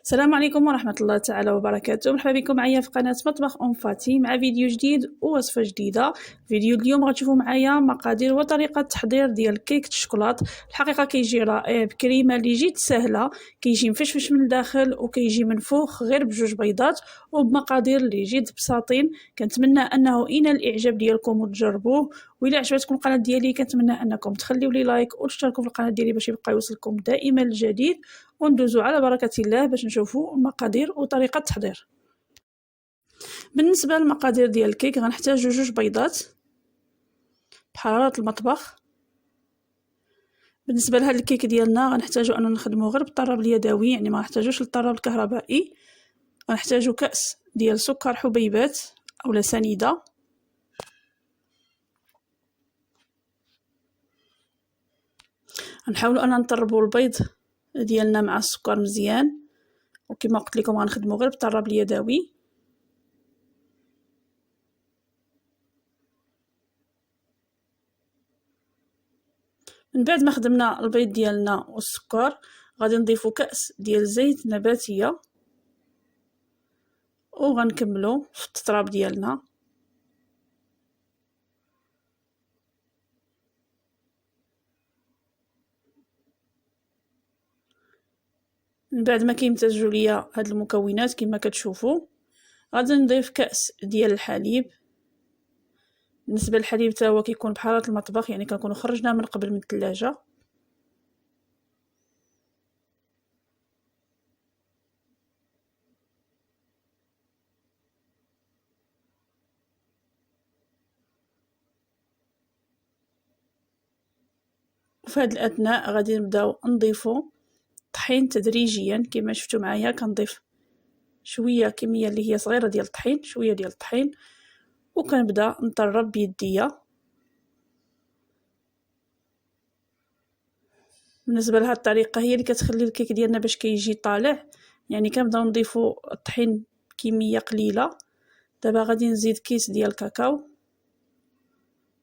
السلام عليكم ورحمة الله تعالى وبركاته. مرحبا بكم معايا في قناة مطبخ أم فاتي مع فيديو جديد ووصفة جديدة. فيديو اليوم غتشوفوا معايا مقادير وطريقة تحضير ديال كيك الشوكولات. الحقيقة كيجي رائع بكريمة اللي جيت سهلة، كيجي مفشفش من الداخل وكيجي منفوخ غير بجوج بيضات وبمقادير اللي جيت بساطين. كنتمنى انه ينال الاعجاب ديالكم وتجربوه، وإلا عجبتكم القناة ديالي كنتمنى انكم تخليو لي لايك وتشتركوا في القناة ديالي باش يبقى يوصلكم دائما الجديد. وندوزو على بركة الله باش نشوفوا المقادير وطريقة التحضير. بالنسبة للمقادير ديال الكيك غنحتاجو جوج بيضات بحرارة المطبخ. بالنسبة لهاد الكيك ديالنا غنحتاجو اننا نخدمو غير بالطراب اليدوي، يعني ما نحتاجوش للطراب الكهربائي. غنحتاجو كأس ديال سكر حبيبات اولا سنيدة، غنحاولوا اننا نطربوا البيض ديالنا مع السكر مزيان، وكما قلت لكم غنخدموا غير بالطراب اليدوي. من بعد ما خدمنا البيض ديالنا والسكر غادي نضيفوا كأس ديال زيت نباتيه وغنكملوا في التطراب ديالنا. من بعد ما كيمتزجوا ليا هاد المكونات كما كتشوفوا غادي نضيف كأس ديال الحليب. بالنسبه للحليب حتى هو كيكون بحراره المطبخ، يعني كنكونوا خرجناه من قبل من الثلاجه. وفي هذا الاثناء غادي نبداو نضيفوا الطحين تدريجيا. كما شفتوا معايا كنضيف شويه كميه اللي هي صغيره ديال الطحين، شويه ديال الطحين، وكنبدا نطرب بيديا. بالنسبه لهاد الطريقه هي اللي كتخلي الكيك ديالنا باش كيجي طالع، يعني كنبداو نضيفوا الطحين بكميه قليله. دابا غادي نزيد كيس ديال الكاكاو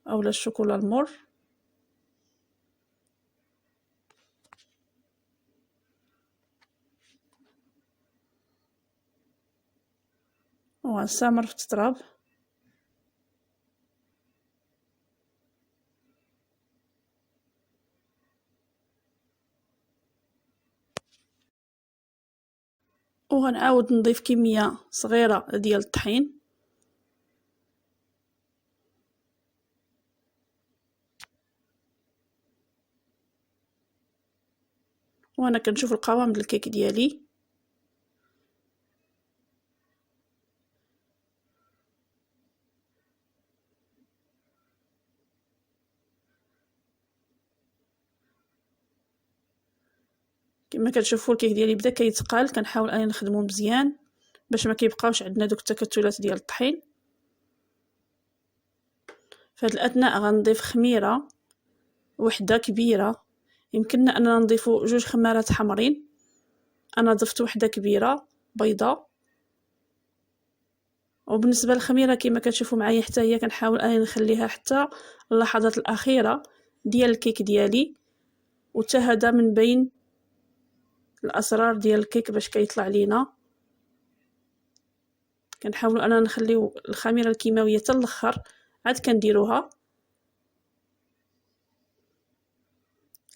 اولا الشوكولا المر، وغنستمر في التطراب. وغنعاود نضيف كميه صغيره ديال الطحين. وانا كنشوف القوام ديال الكيك ديالي. كما كتشوفوا الكيك ديالي بدا كيتقال، كنحاول اني نخدمو مزيان باش ما كيبقاوش عندنا دوك التكتلات ديال الطحين. في هذا الاثناء غنضيف خميره وحده كبيره، يمكننا اننا نضيفوا جوج خمارات حمرين. انا ضفت وحده كبيره بيضاء. وبالنسبه للخميره كما كتشوفوا معايا حتى هي كنحاول اني نخليها حتى اللحظات الاخيره ديال الكيك ديالي، وتا هذا من بين الاسرار ديال الكيك باش كيطلع لينا. كنحاولوا اننا نخليو الخميره الكيماويه حتى الاخر عاد كنديروها.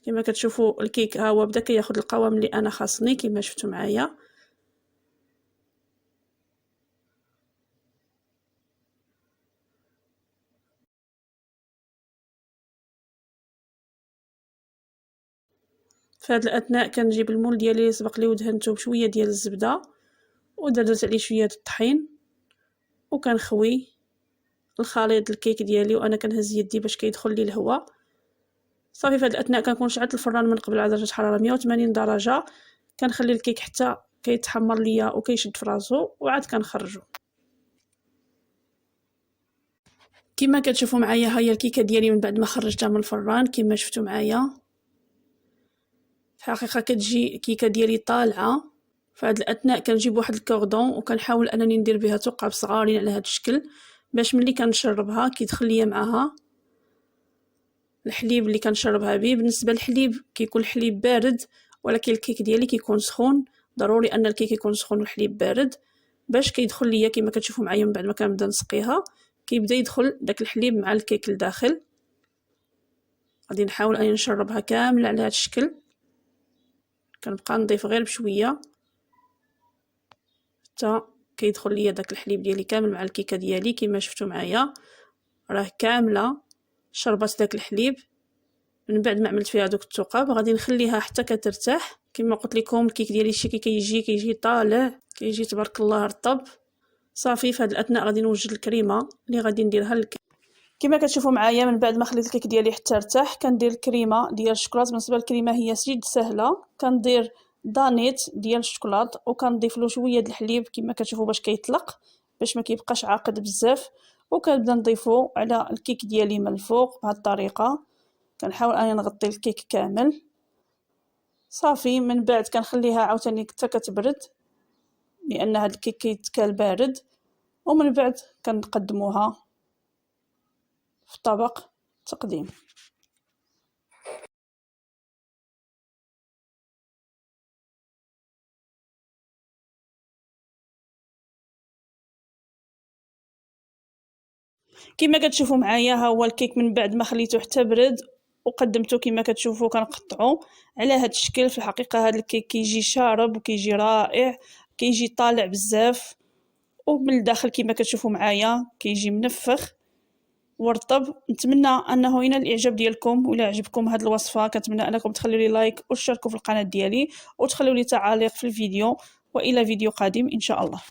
كما كتشوفوا الكيك ها هو بدا كياخذ القوام اللي انا خاصني كما شفتوا معايا. في هذا الاثناء كنجيب المول ديالي اللي سبق لي ودهنته بشويه ديال الزبده ودرت عليه شويه الطحين، وكنخوي الخليط الكيك ديالي وانا كنهز يدي باش كيدخل لي الهواء. صافي في هذا الاثناء كنكون شعلت الفران من قبل على درجه حراره 180 درجه. كنخلي الكيك حتى كيتحمر ليا وكيشد في راسو وعاد كنخرجو. كما كتشوفوا معايا ها هي الكيكه ديالي من بعد ما خرجتها من الفران. كما شفتوا معايا الحقيقه كتجي كيكه ديالي طالعه. في هذا الاثناء كنجيب واحد الكوردون وكنحاول انني ندير بها ثقب صغارين على هذا الشكل باش ملي كنشربها كيدخل ليا معاها الحليب اللي كنشربها به. بالنسبه للحليب كيكون الحليب بارد، ولكن الكيك ديالي كيكون سخون ضروري ان الكيك يكون سخون والحليب بارد باش كيدخل ليا كما كتشوفوا معايا من بعد ما كنبدا نسقيها كيبدا يدخل داك الحليب مع الكيك لداخل. غادي نحاول اني نشربها كامله على هذا الشكل، كنبقى نضيف غير بشويه حتى كيدخل ليا داك الحليب ديالي كامل مع الكيكه ديالي. كما شفتوا معايا راه كامله شربت داك الحليب. من بعد ما عملت فيها دوك الثقاب غادي نخليها حتى كترتاح. كما قلت لكم الكيك ديالي شي كيجي طالع، كيجي تبارك الله رطب. صافي في هذه الاثناء غادي نوجد الكريمه اللي غادي نديرها للكيك. كما كتشوفوا معايا من بعد ما خليت الكيك ديالي حتى ارتاح كندير الكريمه ديال الشوكولاط. بالنسبه للكريمه هي جد سهله، كندير دانيت ديال الشوكولاط وكنضيف له شويه د الحليب كما كتشوفوا باش كيطلق، باش ما كيبقاش عاقد بزاف، وكنبدا نضيفو على الكيك ديالي من الفوق بهذه الطريقه. كنحاول اني نغطي الكيك كامل. صافي من بعد كنخليها عاوتاني حتى كتبرد لان هذا الكيك كيتكال بارد، ومن بعد كنقدموها في طبق تقديم. كما كتشوفوا معايا ها هو الكيك من بعد ما خليته حتى برد وقدمته. كما كتشوفوا كنقطعو على هذا الشكل. في الحقيقه هذا الكيك كيجي شارب وكيجي رائع، كيجي طالع بزاف، ومن الداخل كما كتشوفوا معايا كيجي منفخ ورطب. نتمنى انه ينال الاعجاب ديالكم، ولا عجبكم هذه الوصفه كنتمنى انكم تخليوا لي لايك وتشتركوا في القناه ديالي وتخليوا لي تعاليق في الفيديو، والى فيديو قادم ان شاء الله.